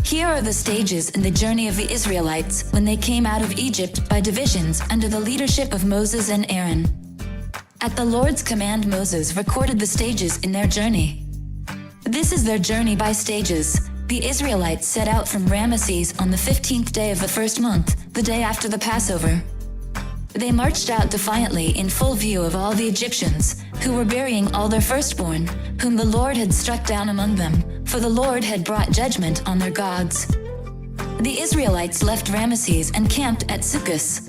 Here are the stages in the journey of the Israelites when they came out of Egypt by divisions under the leadership of Moses and Aaron. At the Lord's command, Moses recorded the stages in their journey. This is their journey by stages. The Israelites set out from Ramesses on the 15th day of the first month, the day after the Passover. They marched out defiantly in full view of all the Egyptians, who were burying all their firstborn, whom the Lord had struck down among them, for the Lord had brought judgment on their gods. The Israelites left Ramesses and camped at Sukkos.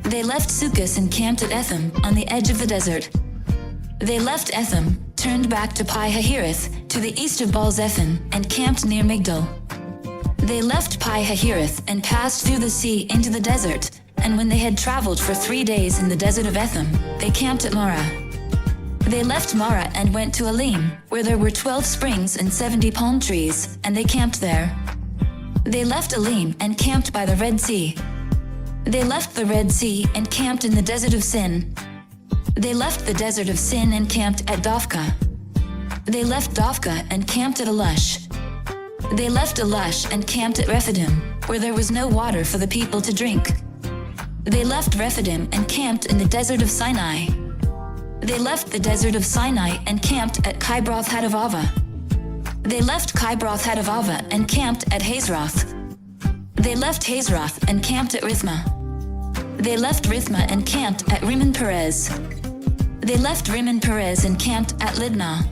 They left Sukkos and camped at Etham, on the edge of the desert. They left Etham, turned back to Pi-Hahiroth, to the east of Baal-Zephon, and camped near Migdol. They left Pi-Hahiroth and passed through the sea into the desert, and when they had traveled for 3 days in the desert of Etham, they camped at Marah. They left Marah and went to Elim, where there were 12 springs and 70 palm trees, and they camped there. They left Elim and camped by the Red Sea. They left the Red Sea and camped in the desert of Sin. They left the desert of Sin and camped at Dophkah. They left Dophkah and camped at Elush. They left Elush and camped at Rephidim, where there was no water for the people to drink. They left Rephidim and camped in the desert of Sinai. They left the desert of Sinai and camped at Kibroth Hattaavah. They left Kibroth Hattaavah and camped at Hazeroth. They left Hazeroth and camped at Rithmah. They left Rithmah and camped at Rimmon Perez. They left Rimmon Perez and camped at Libnah.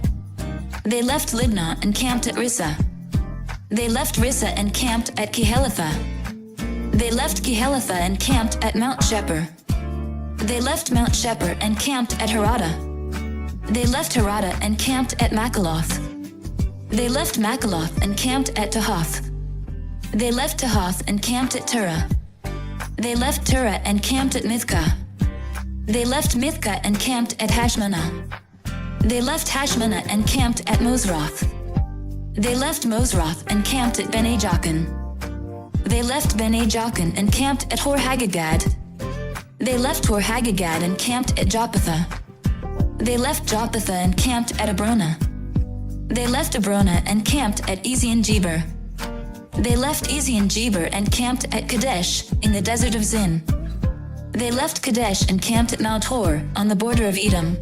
They left Libnah and camped at Rissa. They left Rissa and camped at Kehelatha. They left Kehelatha and camped at Mount Shepher. They left Mount Shepher and camped at Harada. They left Harada and camped at Makaloth. They left Makaloth and camped at Tahath. They left Tahath and camped at Turah. They left Turah and camped at Mithkah. They left Mithkah and camped at Hashmanah. They left Hashmanah and camped at Mosroth. They left Mosroth and camped at Bene-Jaakan. They left Bene-Jaakan and camped at Hor-Haggagad. They left Hor-Haggagad and camped at Jopatha. They left Jopatha and camped at Abrona. They left Abrona and camped at Ezion-Geber. They left Ezion-Geber and camped at Kadesh, in the desert of Zin. They left Kadesh and camped at Mount Hor, on the border of Edom.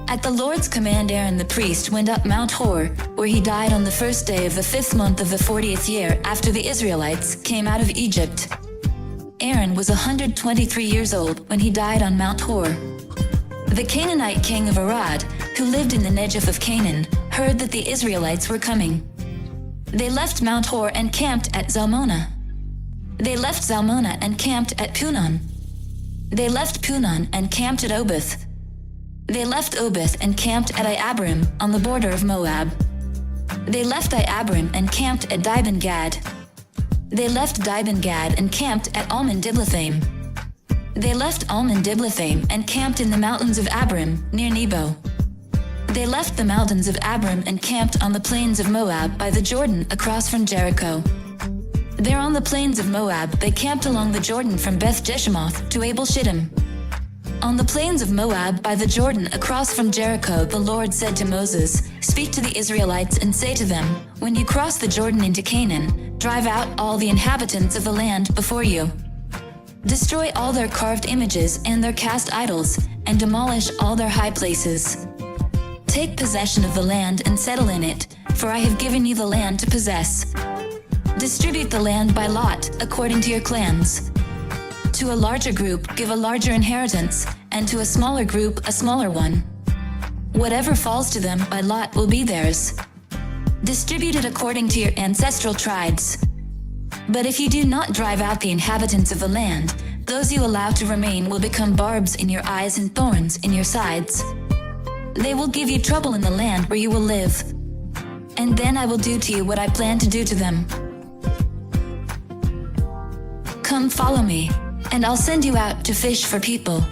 At the Lord's command, Aaron the priest went up Mount Hor, where he died on the first day of the 5th month of the 40th year after the Israelites came out of Egypt. Aaron was 123 years old when he died on Mount Hor. The Canaanite king of Arad, who lived in the Negev of Canaan, heard that the Israelites were coming. They left Mount Hor and camped at Zalmonah. They left Zalmonah and camped at Punon. They left Punon and camped at Oboth. They left Oboth and camped at Iabrim, on the border of Moab. They left Iabrim and camped at Dibon-Gad. They left Dibon-Gad and camped at Almon-Diblathaim. They left Almon-Diblathaim and camped in the mountains of Abrim, near Nebo. They left the mountains of Abrim and camped on the plains of Moab by the Jordan across from Jericho. There on the plains of Moab they camped along the Jordan from Beth-Jeshimoth to Abel-Shittim. On the plains of Moab by the Jordan across from Jericho, the Lord said to Moses, "Speak to the Israelites and say to them, when you cross the Jordan into Canaan, drive out all the inhabitants of the land before you. Destroy all their carved images and their cast idols, and demolish all their high places. Take possession of the land and settle in it, for I have given you the land to possess. Distribute the land by lot, according to your clans. To a larger group give a larger inheritance, and to a smaller group a smaller one. Whatever falls to them by lot will be theirs. Distribute it according to your ancestral tribes. But if you do not drive out the inhabitants of the land, those you allow to remain will become barbs in your eyes and thorns in your sides. They will give you trouble in the land where you will live. And then I will do to you what I plan to do to them. Come follow me, and I'll send you out to fish for people."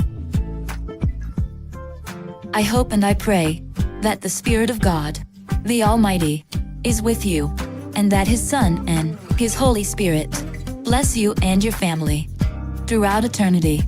I hope and I pray that the Spirit of God, the Almighty, is with you, and that His Son and His Holy Spirit bless you and your family throughout eternity.